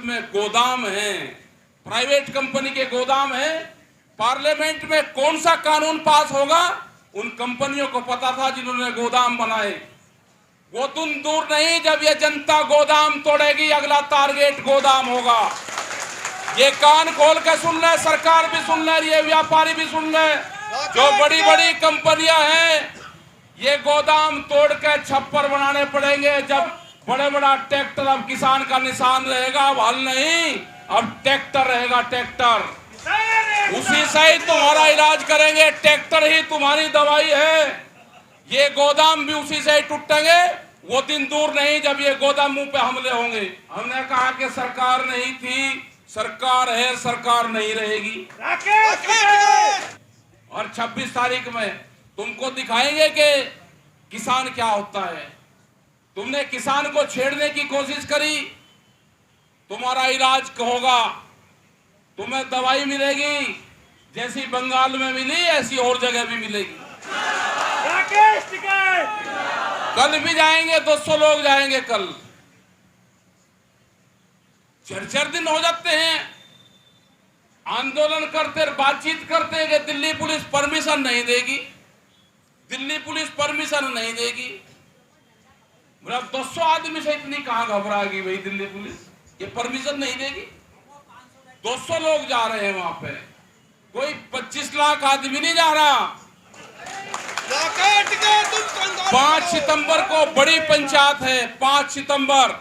में गोदाम है, प्राइवेट कंपनी के गोदाम है। पार्लियामेंट में कौन सा कानून पास होगा उन कंपनियों को पता था जिन्होंने गोदाम बनाए। वो दिन दूर नहीं जब ये जनता गोदाम तोड़ेगी, अगला टारगेट गोदाम होगा। ये कान खोल के सुन ले, सरकार भी सुन ले, ये व्यापारी भी सुन ले। जो बड़ी बड़ी कंपनियां हैं ये गोदाम तोड़ के छप्पर बनाने पड़ेंगे। जब बड़े बड़ा ट्रैक्टर, अब किसान का निशान रहेगा, अब हल नहीं, अब ट्रैक्टर रहेगा, ट्रैक्टर। उसी से ही तुम्हारा इलाज करेंगे, ट्रैक्टर ही तुम्हारी दवाई है। ये गोदाम भी उसी से ही टूटेंगे। वो दिन दूर नहीं जब ये गोदाम मुंह पे हमले होंगे। हमने कहा कि सरकार नहीं थी, सरकार है, सरकार नहीं रहेगी। और 26 तारीख में तुमको दिखाएंगे कि किसान क्या होता है। तुमने किसान को छेड़ने की कोशिश करी, तुम्हारा इलाज होगा, तुम्हें दवाई मिलेगी, जैसी बंगाल में मिली ऐसी और जगह भी मिलेगी। कल भी जाएंगे, 200 लोग जाएंगे कल। 4 दिन हो जाते हैं आंदोलन करते, बातचीत करते हैं कि दिल्ली पुलिस परमिशन नहीं देगी, दिल्ली पुलिस परमिशन नहीं देगी। मतलब 200 आदमी से इतनी कहां घबराएगी भाई दिल्ली पुलिस, ये परमिशन नहीं देगी। 200 लोग जा रहे हैं वहां पे, कोई 25 लाख आदमी नहीं जा रहा। 5 सितंबर को बड़ी पंचायत है, 5 सितंबर,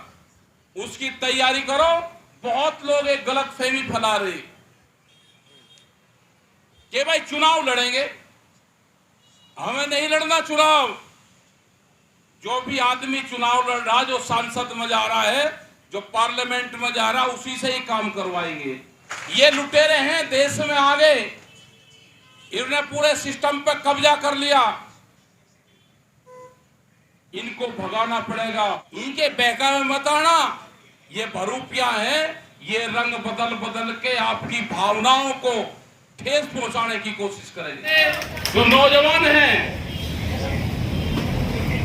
उसकी तैयारी करो। बहुत लोग एक गलत फहमी फैला रहे कि भाई चुनाव लड़ेंगे, हमें नहीं लड़ना चुनाव। जो भी आदमी चुनाव लड़ रहा, जो सांसद में जा रहा है, जो पार्लियामेंट में जा रहा, उसी से ही काम करवाएंगे। ये लुटेरे हैं, देश में आ गए, इन्होंने पूरे सिस्टम पे कब्जा कर लिया। इनको भगाना पड़ेगा। इनके बहका में मत आना, ये भरूपिया है, ये रंग बदल बदल के आपकी भावनाओं को ठेस पहुंचाने की कोशिश करेंगे। जो नौजवान हैं,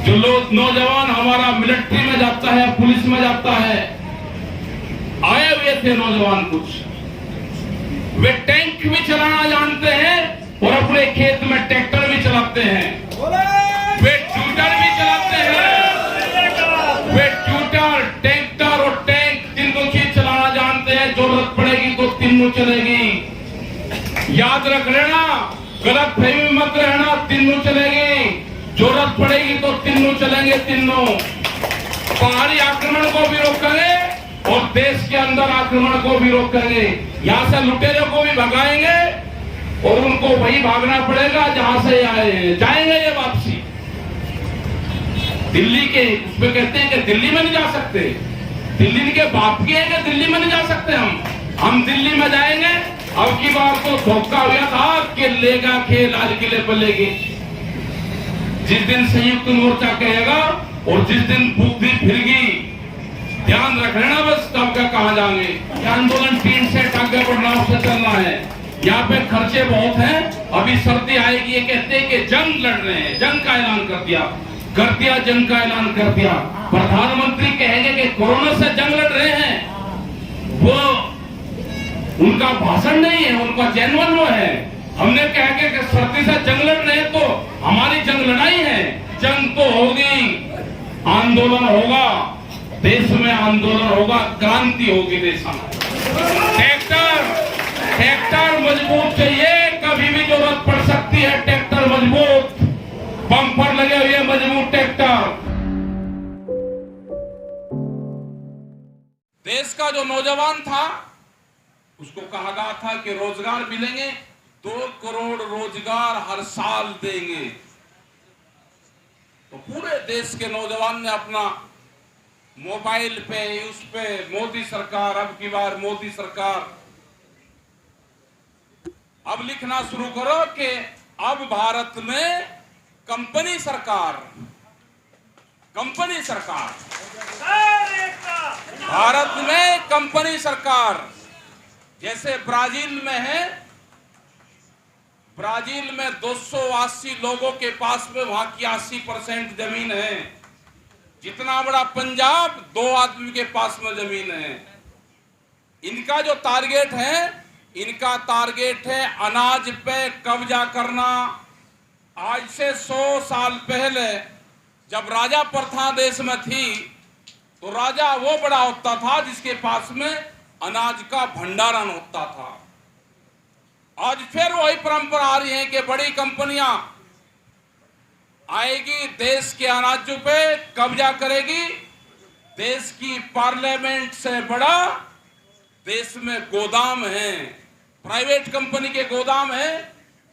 जो लोग नौजवान हमारा मिलिट्री में जाता है, पुलिस में जाता है, आए हुए थे नौजवान कुछ, वे टैंक भी चलाना जानते हैं और अपने खेत में ट्रैक्टर भी चलाते हैं, वे ट्यूटर भी चलाते हैं, वे ट्यूटर, ट्रैक्टर और टैंक तीनों चीज चलाना जानते हैं। जरूरत पड़ेगी तो तीनों चलेगी। याद रख लेना, गलत फहमी मत रहना, तीनों चलेगी। जरूरत पड़ेगी तो तीनों चलेंगे, तीनों। पहाड़ी आक्रमण को भी रोकेंगे और देश के अंदर आक्रमण को भी रोकेंगे। यहाँ से लुटेरों को भी भगाएंगे और उनको वही भागना पड़ेगा जहां से आए। जाएंगे ये वापसी। दिल्ली के उसमें कहते हैं कि दिल्ली में नहीं जा सकते, दिल्ली के बाप की है कि दिल्ली में नहीं जा सकते हम दिल्ली में जाएंगे। अब की बार तो धोखा हुआ था कि लेगा खेल आज किले पर लेगी। जिस दिन संयुक्त मोर्चा कहेगा और जिस दिन बुद्धि फिरगी, ध्यान रख लेना बस कब का कहां जाएंगे। आंदोलन 3 सेट आगे बढ़ना, उससे चलना है। यहाँ पे खर्चे बहुत हैं। अभी सर्दी आएगी, ये कहते हैं कि जंग लड़ रहे हैं, जंग का ऐलान कर दिया, जंग का ऐलान कर दिया। प्रधानमंत्री कहेंगे कि कोरोना से जंग लड़ रहे हैं, वो उनका भाषण नहीं है, उनका जेन्युइन वो है। हमने कहा कि सर्दी से जंग लड़ रहे हैं तो हमारी जंग लड़ाई है। जंग तो होगी, आंदोलन होगा, देश में आंदोलन होगा, क्रांति होगी देश में। ट्रैक्टर मजबूत चाहिए, कभी भी जरूरत पड़ सकती है। ट्रैक्टर मजबूत, बम्पर लगे हुए मजबूत ट्रैक्टर। देश का जो नौजवान था उसको कहा गया था कि रोजगार मिलेंगे, 2 करोड़ रोजगार हर साल देंगे। तो पूरे देश के नौजवान ने अपना मोबाइल पे, उस पे मोदी सरकार, अब की बार मोदी सरकार, अब लिखना शुरू करो कि अब भारत में कंपनी सरकार, कंपनी सरकार, भारत में कंपनी सरकार। जैसे ब्राजील में है, ब्राजील में 280 लोगों के पास में वहां की 80% जमीन है। जितना बड़ा पंजाब, 2 आदमी के पास में जमीन है। इनका जो टारगेट है, इनका टारगेट है अनाज पे कब्जा करना। आज से 100 साल पहले जब राजा प्रथा देश में थी, तो राजा वो बड़ा होता था जिसके पास में अनाज का भंडारण होता था। आज फिर वही परंपरा आ रही है कि बड़ी कंपनियां आएगी, देश के अनाजों पे कब्जा करेगी। देश की पार्लियामेंट से बड़ा देश में गोदाम है, प्राइवेट कंपनी के गोदाम है।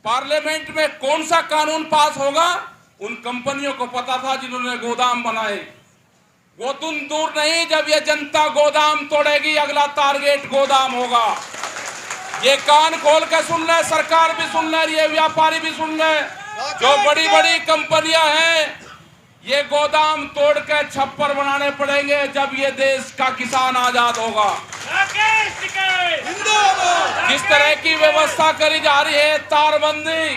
पार्लियामेंट में कौन सा कानून पास होगा, उन कंपनियों को पता था जिन्होंने गोदाम बनाए। वो दिन दूर नहीं जब ये जनता गोदाम तोड़ेगी, अगला टारगेट गोदाम होगा। ये कान खोल के सुन ले, सरकार भी सुन ले, ये व्यापारी भी सुन ले। जो बड़ी बड़ी कंपनियां हैं, ये गोदाम तोड़ के छप्पर बनाने पड़ेंगे जब ये देश का किसान आजाद होगा। जिस तरह की व्यवस्था करी जा रही है, तारबंदी,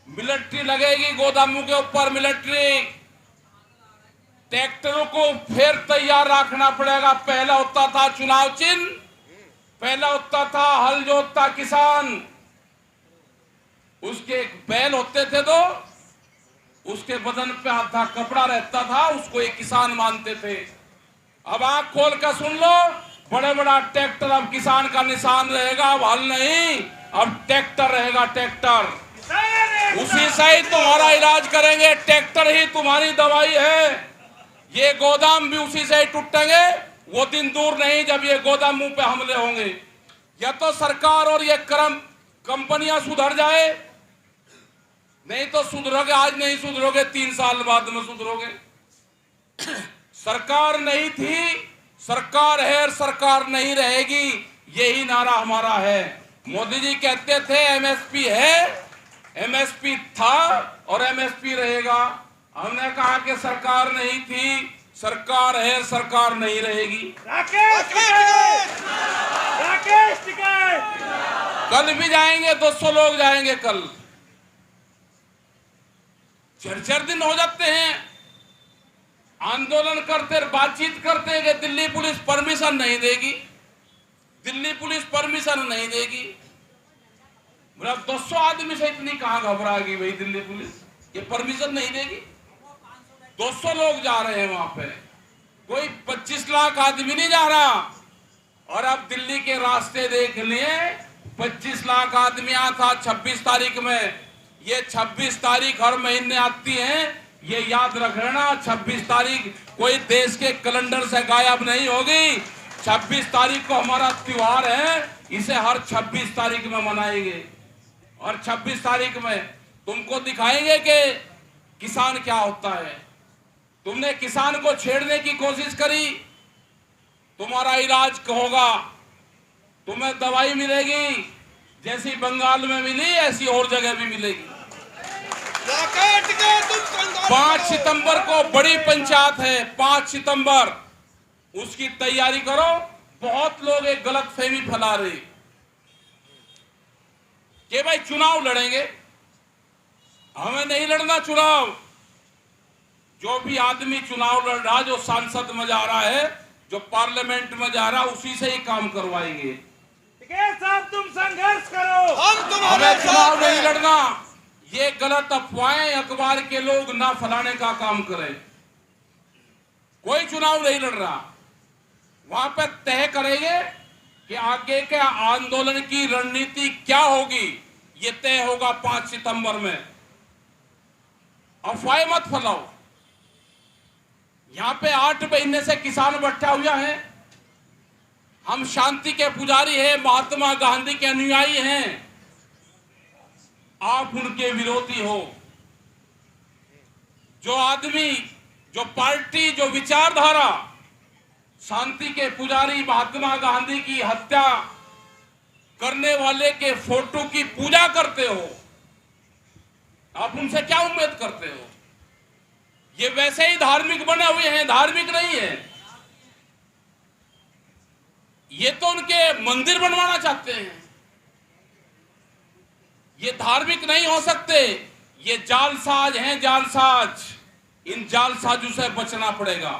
मिलिट्री लगेगी गोदामों के ऊपर, मिलिट्री, ट्रैक्टरों को फिर तैयार रखना पड़ेगा। पहला होता था चुनाव चिन्ह, पहला होता था हल जोतता किसान, उसके बैल होते थे तो उसके बदन पे आधा कपड़ा रहता था, उसको एक किसान मानते थे। अब आंख खोल कर सुन लो, बड़े बड़ा ट्रैक्टर अब किसान का निशान रहेगा, अब हल नहीं, अब ट्रैक्टर रहेगा, ट्रैक्टर। उसी से ही तुम्हारा इलाज करेंगे, ट्रैक्टर ही तुम्हारी दवाई है। ये गोदाम भी उसी से ही टूटेंगे। वो दिन दूर नहीं जब ये गोदामों पे हमले होंगे। या तो सरकार और ये कंपनियां सुधर जाए, नहीं तो सुधरोगे, आज नहीं सुधरोगे, 3 साल बाद में सुधरोगे। सरकार नहीं थी, सरकार है और सरकार नहीं रहेगी, यही नारा हमारा है। मोदी जी कहते थे एमएसपी है, एमएसपी था और एमएसपी रहेगा। हमने कहा कि सरकार नहीं थी, सरकार है, सरकार नहीं रहेगी। कल भी जाएंगे, 200 लोग जाएंगे कल। 4 दिन हो जाते हैं आंदोलन करते, बातचीत करते हैं कि दिल्ली पुलिस परमिशन नहीं देगी, दिल्ली पुलिस परमिशन नहीं देगी। मतलब 200 आदमी से इतनी कहां घबराएगी भाई दिल्ली पुलिस, ये परमिशन नहीं देगी। 200 लोग जा रहे हैं वहां पे, कोई 25 लाख आदमी नहीं जा रहा। और अब दिल्ली के रास्ते देख लिए, 25 लाख आदमी आया था 26 तारीख में। ये 26 तारीख हर महीने आती है, ये याद रख लेना। 26 तारीख कोई देश के कैलेंडर से गायब नहीं होगी। 26 तारीख को हमारा त्योहार है, इसे हर 26 तारीख में मनाएंगे। और 26 तारीख में तुमको दिखाएंगे कि किसान क्या होता है। तुमने किसान को छेड़ने की कोशिश करी, तुम्हारा इलाज होगा, तुम्हें दवाई मिलेगी, जैसी बंगाल में मिली ऐसी और जगह भी मिलेगी। 5 सितंबर को बड़ी पंचायत है, 5 सितंबर, उसकी तैयारी करो। बहुत लोग एक गलत फहमी फैला रहे कि भाई चुनाव लड़ेंगे, हमें नहीं लड़ना चुनाव। जो भी आदमी चुनाव लड़ रहा, जो सांसद में जा रहा है, जो पार्लियामेंट में जा रहा, उसी से ही काम करवाएंगे। साहब तुम संघर्ष करो, हमें चुनाव नहीं लड़ना। ये गलत अफवाहें अखबार के लोग ना फैलाने का काम करें। कोई चुनाव नहीं लड़ रहा, वहां पे तय करेंगे कि आगे के आंदोलन की रणनीति क्या होगी, ये तय होगा 5 सितंबर में। अफवाहें मत फैलाओ। यहां पे 8 महीने से किसान बैठा हुआ है। हम शांति के पुजारी हैं, महात्मा गांधी के अनुयायी हैं, आप उनके विरोधी हो। जो आदमी, जो पार्टी, जो विचारधारा शांति के पुजारी महात्मा गांधी की हत्या करने वाले के फोटो की पूजा करते हो, आप उनसे क्या उम्मीद करते हो? ये वैसे ही धार्मिक बने हुए हैं, धार्मिक नहीं है। ये तो उनके मंदिर बनवाना चाहते हैं, ये धार्मिक नहीं हो सकते। ये जालसाज हैं, जालसाज। इन जालसाजों से बचना पड़ेगा।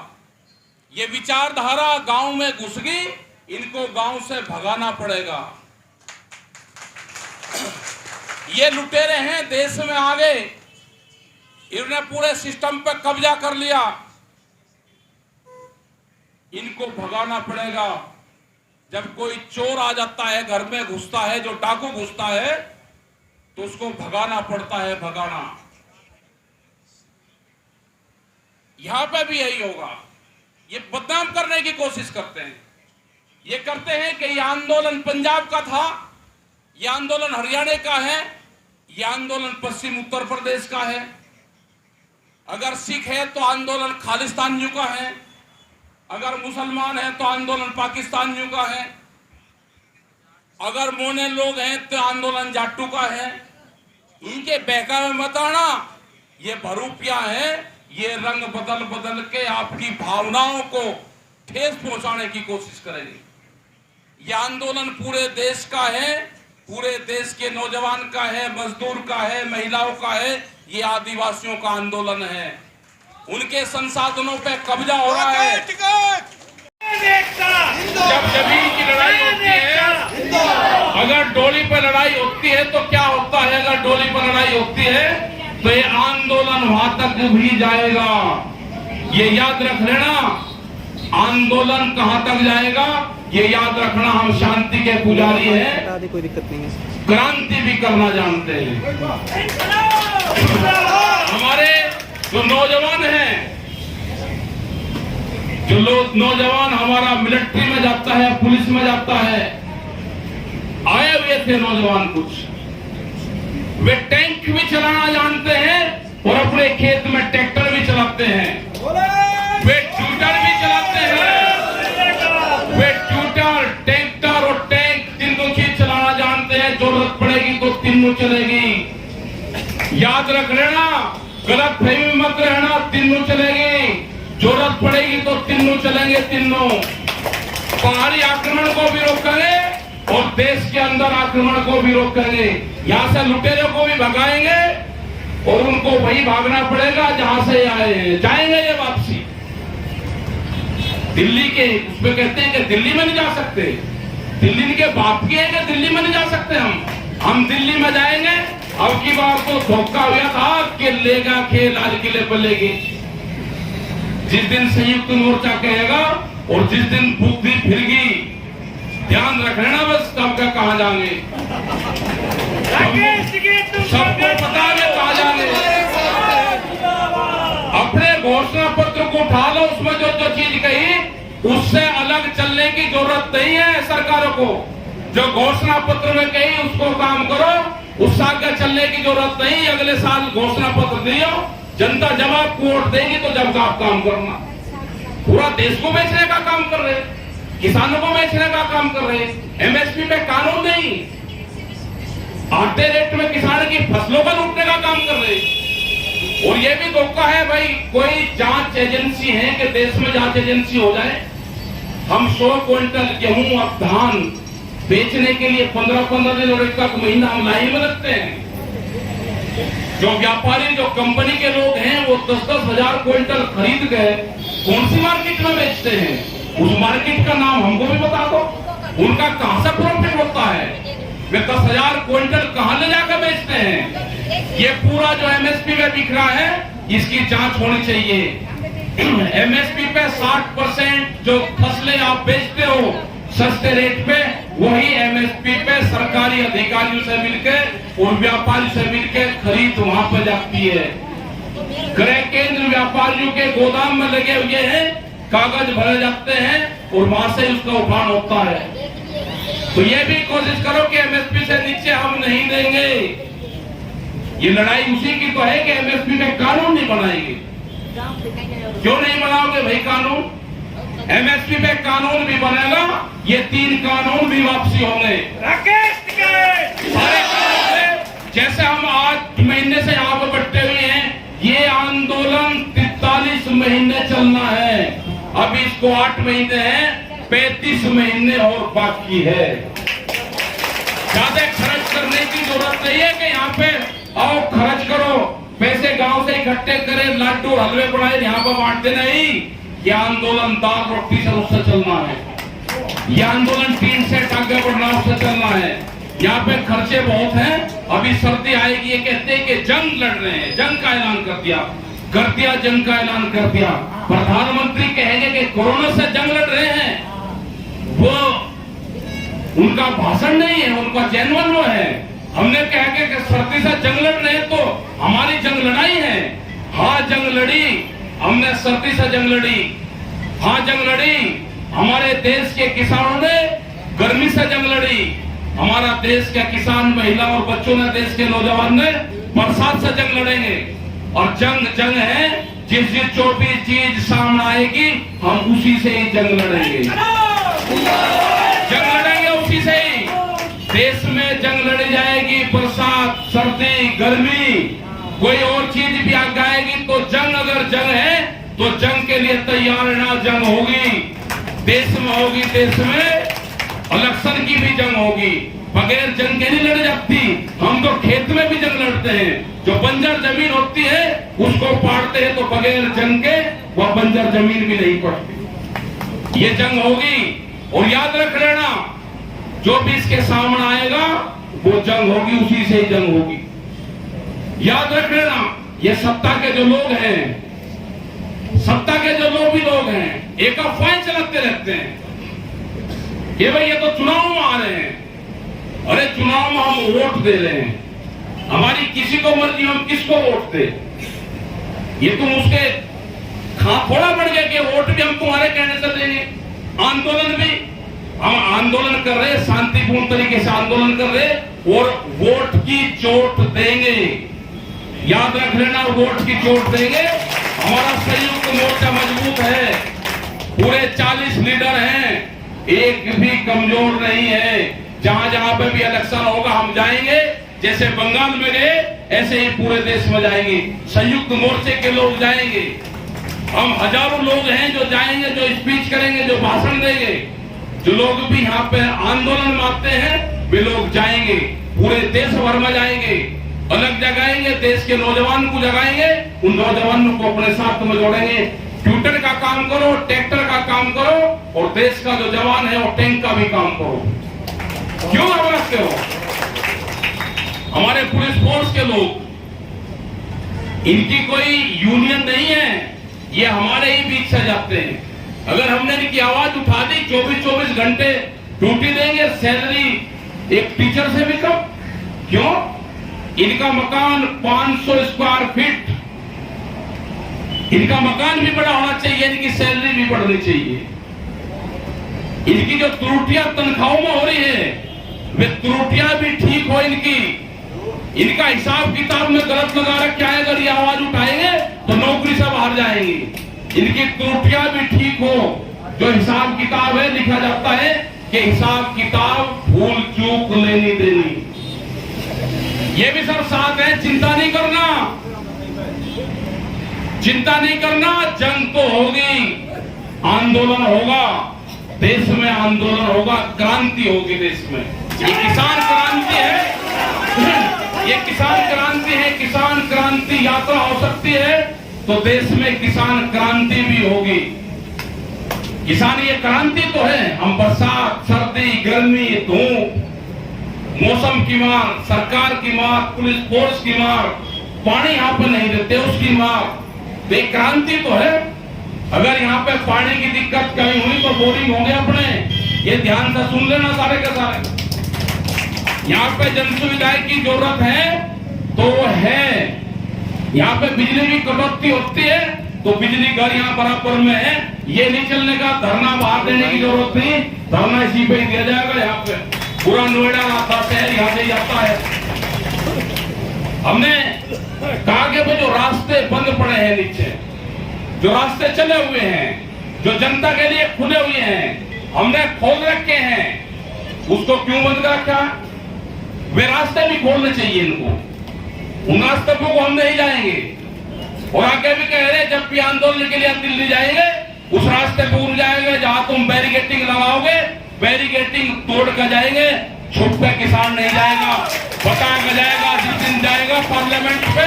ये विचारधारा गांव में घुस गई, इनको गांव से भगाना पड़ेगा। ये लुटेरे हैं, देश में आ गए, इन्होंने पूरे सिस्टम पे कब्जा कर लिया, इनको भगाना पड़ेगा। जब कोई चोर आ जाता है, घर में घुसता है, जो डाकू घुसता है, तो उसको भगाना पड़ता है, भगाना। यहां पे भी यही होगा। ये बदनाम करने की कोशिश करते हैं। ये करते हैं कि ये आंदोलन पंजाब का था, ये आंदोलन हरियाणा का है, ये आंदोलन पश्चिम उत्तर प्रदेश का है। अगर सिख है तो आंदोलन खालिस्तानियों का है, अगर मुसलमान है तो आंदोलन पाकिस्तानियों का है, अगर मोने लोग हैं तो आंदोलन जाटू का है। इनके बहकावे मत आना, ये भरूपिया है, ये रंग बदल बदल के आपकी भावनाओं को ठेस पहुंचाने की कोशिश करेंगे। ये आंदोलन पूरे देश का है, पूरे देश के नौजवान का है, मजदूर का है, महिलाओं का है, ये आदिवासियों का आंदोलन है। उनके संसाधनों पे कब्जा हो रहा है। जब जमीन की लड़ाई होती है, अगर डोली पर लड़ाई होती है तो क्या होता है? अगर डोली पर लड़ाई होती है तो ये आंदोलन वहां तक भी जाएगा। ये याद रख लेना, आंदोलन कहां तक जाएगा ये याद रखना। हम शांति के पुजारी हैं, कोई दिक्कत नहीं है, क्रांति भी करना जानते हैं। हमारे जो नौजवान हैं, जो लोग नौजवान हमारा मिलिट्री में जाता है, पुलिस में जाता है, आए हुए थे नौजवान कुछ, वे टैंक भी चलाना जानते हैं और अपने खेत में ट्रैक्टर भी चलाते हैं, वे ट्यूटर भी चलाते हैं, वे ट्यूटर, ट्रैक्टर और टैंक तीनों चीज चलाना जानते हैं। जरूरत पड़ेगी तो तीनों चलेगी। याद रख लेना, गलत फहमी मत रहना, तीनों चलेगी। जरूरत पड़ेगी तो तीनों चलेंगे, तीनों। पहाड़ी आक्रमण को भी रोकेंगे और देश के अंदर आक्रमण को भी रोकेंगे। यहां से लुटेरों को भी भगाएंगे और उनको वही भागना पड़ेगा जहां से आए, जाएंगे ये वापसी। दिल्ली के उसमें कहते हैं कि दिल्ली में नहीं जा सकते, दिल्ली के बाप की है कि दिल्ली में नहीं जा सकते हम दिल्ली में जाएंगे। अब की बार तो धोखा हुआ था कि लेगा खेल लाल किले पर लेगी। जिस दिन संयुक्त मोर्चा कहेगा और जिस दिन बुद्धि फिरगी, ध्यान रखना बस कब का कहां जाएंगे, सबको पता है कहां जाएंगे। अपने घोषणा पत्र को उठा लो, उसमें जो जो चीज कही उससे अलग चलने की जरूरत नहीं है सरकारों को। जो घोषणा पत्र में कही उसको काम करो, उस आगे चलने की जरूरत नहीं। अगले साल घोषणा पत्र दियो, जनता जब आपको वोट देगी तो जब आप काम करना। पूरा देश को बेचने का काम कर रहे, किसानों को बेचने का काम कर रहे। एमएसपी पे कानून नहीं, आटे रेट में किसान की फसलों का लूटने का काम कर रहे। और ये भी धोखा है भाई, कोई जांच एजेंसी है कि देश में जांच एजेंसी हो जाए। हम 100 क्विंटल गेहूं और धान बेचने के लिए 15-15 दिन और 1 महीना हम लाइन में रखते हैं। जो व्यापारी, जो कंपनी के लोग हैं, वो 10-10 हजार क्विंटल खरीद गए, कौन सी मार्केट में बेचते हैं? उस मार्केट का नाम हमको भी बता दो, उनका कहां से प्रॉफिट होता है? वे 10,000 क्विंटल कहां ले जाकर बेचते हैं? ये पूरा जो एमएसपी में बिक रहा है, इसकी जांच होनी चाहिए। एमएसपी पे 60% जो फसलें आप बेचते हो सस्ते रेट पे, वही एमएसपी पे सरकारी अधिकारियों से मिलकर और व्यापारी से मिलकर खरीद वहां पर जाती है। क्रय केंद्र व्यापारियों के गोदाम में लगे हुए हैं, कागज भरे जाते हैं और वहां से उसका उठान होता है। तो ये भी कोशिश करो कि एमएसपी से नीचे हम नहीं देंगे। ये लड़ाई उसी की तो है कि एमएसपी में कानून नहीं बनाएंगे। क्यों नहीं बनाओगे भाई कानून? एमएसपी पे कानून भी बनेगा, ये 3 कानून भी वापसी होंगे। सारे कानून जैसे हम 8 महीने से यहाँ पर बैठे हुए हैं, ये आंदोलन 43 महीने चलना है। अभी इसको 8 महीने हैं, 35 महीने और बाकी है। ज्यादा खर्च करने की जरूरत नहीं है कि यहाँ पे आओ खर्च करो, पैसे गांव से इकट्ठे करें, लड्डू हलवे बनाए यहाँ पर बांटते नहीं। ये आंदोलन दाल रोटी से उससे चलना है। ये आंदोलन 3 सेट आगे बढ़ाव से चलना है। यहाँ पे खर्चे बहुत हैं। अभी सर्दी आएगी, ये कहते हैं कि जंग लड़ रहे हैं, जंग का ऐलान कर दिया जंग का ऐलान कर दिया। प्रधानमंत्री कहेंगे कि कोरोना से जंग लड़ रहे हैं, वो उनका भाषण नहीं है, उनका जेन्युइन वो है। हमने कहा कि सर्दी से जंग लड़ रहे हैं तो हमारी जंग लड़ाई है। हाँ जंग लड़ी हमने, सर्दी से जंग लड़ी, हाँ जंग लड़ी। हमारे देश के किसानों ने गर्मी से जंग लड़ी, हमारा देश के किसान, महिला और बच्चों ने, देश के नौजवान ने बरसात से जंग लड़ेंगे। और जंग है, जिस जो भी चीज सामने आएगी हम उसी से ही जंग लड़ेंगे, जंग लड़ेंगे उसी से ही। देश में जंग लड़ी जाएगी, बरसात, सर्दी, गर्मी, कोई और चीज भी आ जाएगी तो जंग, अगर जंग है तो जंग के लिए तैयार रहना। जंग होगी देश में, होगी देश में, इलेक्शन की भी जंग होगी। बगैर जंग के नहीं लड़ जाती। हम तो खेत में भी जंग लड़ते हैं, जो बंजर जमीन होती है उसको पाड़ते हैं, तो बगैर जंग के वह बंजर जमीन भी नहीं पड़ती। ये जंग होगी और याद रख लेना, जो भी इसके सामने आएगा वो जंग होगी, उसी से ही जंग होगी। याद रख लेना, ये सत्ता के जो लोग हैं, सत्ता के जो लोग हैं, एक अफवाह चलाते रहते हैं कि भाई ये तो चुनाव में आ रहे हैं। अरे चुनाव में हम वोट दे रहे हैं, हमारी किसी को मर्जी हम किसको वोट दे। ये तुम उसके थोड़ा बढ़ गया कि वोट भी हम तुम्हारे कहने से देंगे। आंदोलन भी हम आंदोलन कर रहे, शांतिपूर्ण तरीके से आंदोलन कर रहे और वोट की चोट देंगे। याद रख लेना, वोट की चोट देंगे। हमारा संयुक्त मोर्चा मजबूत है, पूरे 40 लीडर हैं, एक भी कमजोर नहीं है। जहां जहां पे भी इलेक्शन होगा हम जाएंगे, जैसे बंगाल में गए ऐसे ही पूरे देश में जाएंगे। संयुक्त मोर्चे के लोग जाएंगे, हम हजारों लोग हैं जो जाएंगे, जो स्पीच करेंगे, जो भाषण देंगे। जो लोग भी यहाँ पे आंदोलन में आते हैं वे लोग जाएंगे, पूरे देश भर में जाएंगे, अलग जगाएंगे, देश के नौजवान को जगाएंगे, उन नौजवानों को अपने साथ में जोड़ेंगे। ट्विटर का काम करो, ट्रैक्टर का काम करो और देश का जो जवान है वो टैंक का भी काम करो। क्यों घबराते हो? हमारे पुलिस फोर्स के लोग, इनकी कोई यूनियन नहीं है, ये हमारे ही बीच से जाते हैं। अगर हमने इनकी आवाज उठा दी, 24-24 घंटे ड्यूटी देंगे, सैलरी एक टीचर से भी कम। क्यों? इनका मकान 500 स्क्वायर फीट, इनका मकान भी बड़ा होना चाहिए, इनकी सैलरी भी बढ़नी चाहिए। इनकी जो त्रुटियां तनख्वाहों में हो रही है वे त्रुटियां भी ठीक हो इनकी। इनका हिसाब किताब में गलत लगा रखा है, अगर ये आवाज उठाएंगे तो नौकरी से बाहर जाएंगे। इनकी त्रुटियां भी ठीक हो, जो हिसाब किताब है, लिखा जाता है कि हिसाब किताब भूल चूक लेनी देनी, ये भी सब साथ है। चिंता नहीं करना, चिंता नहीं करना, जंग तो होगी, आंदोलन होगा, देश में आंदोलन होगा, क्रांति होगी देश में। ये किसान क्रांति है, ये किसान क्रांति है। किसान क्रांति यात्रा हो सकती है तो देश में किसान क्रांति भी होगी। किसान ये क्रांति तो है। हम बरसात, सर्दी, गर्मी, धूप, मौसम की मार, सरकार की मार, पुलिस फोर्स की मार, पानी यहाँ पर नहीं देते उसकी मार, ये क्रांति तो है। अगर यहाँ पे पानी की दिक्कत कहीं हुई तो बोरिंग होंगे अपने, ये ध्यान से सुन लेना सारे के सारे। यहाँ पे जन सुविधाएं की जरूरत है तो है। यहाँ पे बिजली की कटौती होती है तो बिजली घर यहाँ बराबर में है, ये नहीं चलने का, धरना बाहर देने की जरूरत नहीं, धरना इसी पे ही दिया जाएगा। यहाँ पे पूरा नोएडा आता शहर यहाँ से जाता है। हमने कहा कि वो जो रास्ते बंद पड़े हैं नीचे, जो रास्ते चले हुए हैं, जो जनता के लिए खुले हुए हैं, हमने खोल रखे हैं, उसको क्यों बंद कर रखा? वे रास्ते भी खोलने चाहिए इनको। उन रास्तों को हम नहीं जाएंगे। और आगे भी कह रहे जब भी आंदोलन के लिए हम दिल्ली जाएंगे उस रास्ते पे उड़ जाएंगे जहां तुम बैरिकेटिंग लगाओगे, बैरिकेटिंग तोड़ कर जाएंगे, छुप पे किसान नहीं जाएगा, बता कर जाएगा। जिस दिन जाएगा पार्लियामेंट पे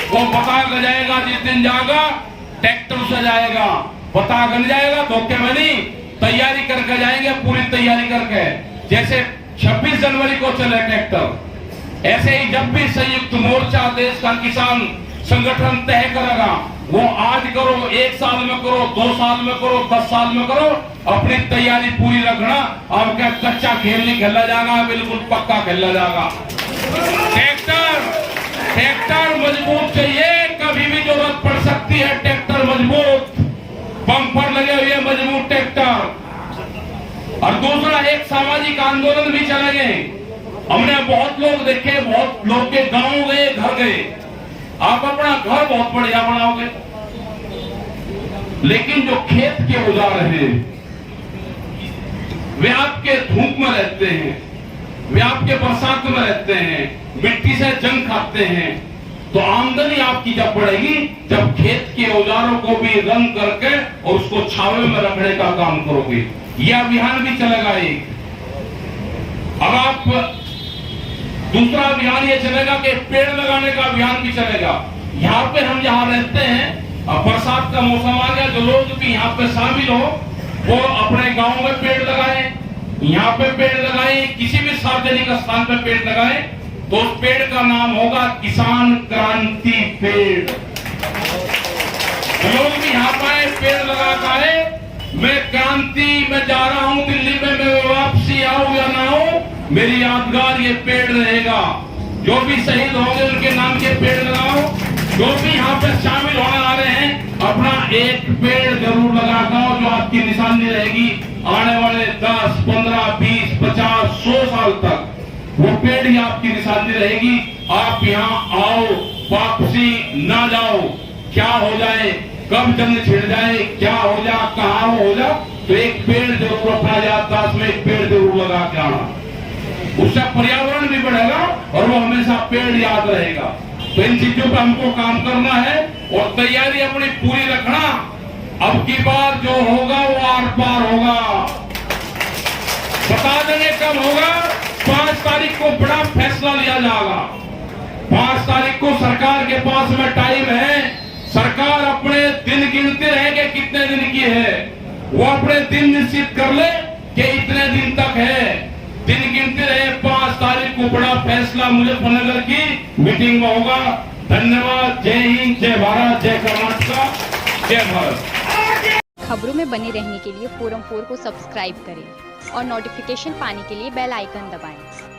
वो बता कर जाएगा, जिस दिन जाएगा ट्रैक्टर से जाएगा, बता कर जाएगा, धोखे में नहीं। तैयारी करके जाएंगे, पूरी तैयारी करके। जैसे 26 जनवरी को चले ट्रैक्टर, ऐसे ही जब भी संयुक्त मोर्चा देश का किसान संगठन तय करेगा, वो आज करो, 1 साल में करो, 2 साल में करो, 10 साल में करो, अपनी तैयारी पूरी रखना। अब क्या कच्चा खेल नहीं खेला जाएगा, बिल्कुल पक्का खेला जाएगा। ट्रैक्टर मजबूत चाहिए, कभी भी जरूरत पड़ सकती है। ट्रैक्टर मजबूत, बम्पर लगे हुए मजबूत ट्रैक्टर। और दूसरा, एक सामाजिक आंदोलन भी चलेंगे। हमने बहुत लोग देखे, बहुत लोग के गांव गए, घर गए। आप अपना घर बहुत बढ़िया बनाओगे, लेकिन जो खेत के औजार हैं वे आपके धूप में रहते हैं, वे आपके बरसात में रहते हैं, मिट्टी से जंग खाते हैं। तो आमदनी आपकी जब बढ़ेगी, जब खेत के औजारों को भी रंग करके और उसको छावे में रखने का काम करोगे। यह अभियान भी चलेगा एक। अब आप दूसरा अभियान ये चलेगा कि पेड़ लगाने का अभियान भी चलेगा। यहाँ पे हम जहाँ रहते हैं, अब बरसात का मौसम आ गया, जो लोग भी यहाँ पे शामिल हो वो अपने गांव में पेड़ लगाएं, यहाँ पे पेड़ लगाएं, किसी भी सार्वजनिक स्थान पे पेड़ लगाएं। तो उस पेड़ का नाम होगा किसान क्रांति पेड़। लोग भी यहाँ पाए, पेड़ लगा पाए। मैं क्रांति में जा रहा हूँ दिल्ली में, मैं वापसी आऊं या ना आऊं, मेरी यादगार ये पेड़ रहेगा। जो भी शहीद होंगे उनके नाम के पेड़ लगाओ। जो भी यहाँ पे शामिल होने आ रहे हैं, अपना एक पेड़ जरूर लगाओ, जो आपकी निशानी रहेगी आने वाले 10, 15, 20, 50, 100 साल तक। वो पेड़ ही आपकी निशानी रहेगी। आप यहाँ आओ, वापसी ना जाओ। क्या हो जाए, कब जंग छिड़ जाए, क्या हो जाए, कहाँ हो जाए, तो एक पेड़ जरूर अपना याददाश्त में एक पेड़ जरूर लगा के आना। उससे पर्यावरण भी बढ़ेगा और वो हमेशा पेड़ याद रहेगा। तो इन चीजों पर हमको काम करना है और तैयारी अपनी पूरी रखना। अब की बार जो होगा वो आर पार होगा। बता देंगे कब होगा। 5 तारीख को बड़ा फैसला लिया जाएगा। 5 तारीख को सरकार के पास में टाइम है। सरकार अपने दिन गिनते रहे कि कितने दिन की है, वो अपने दिन निश्चित कर ले कि इतने दिन तक है। दिन गिनते रहे। 5 तारीख को बड़ा फैसला मुजफ्फरनगर की मीटिंग में होगा। धन्यवाद। जय हिंद, जय भारत, जय कर्नाटक, जय भारत। खबरों में बने रहने के लिए फोरम 4 को सब्सक्राइब करें और नोटिफिकेशन पाने के लिए बेल आइकन दबाएं।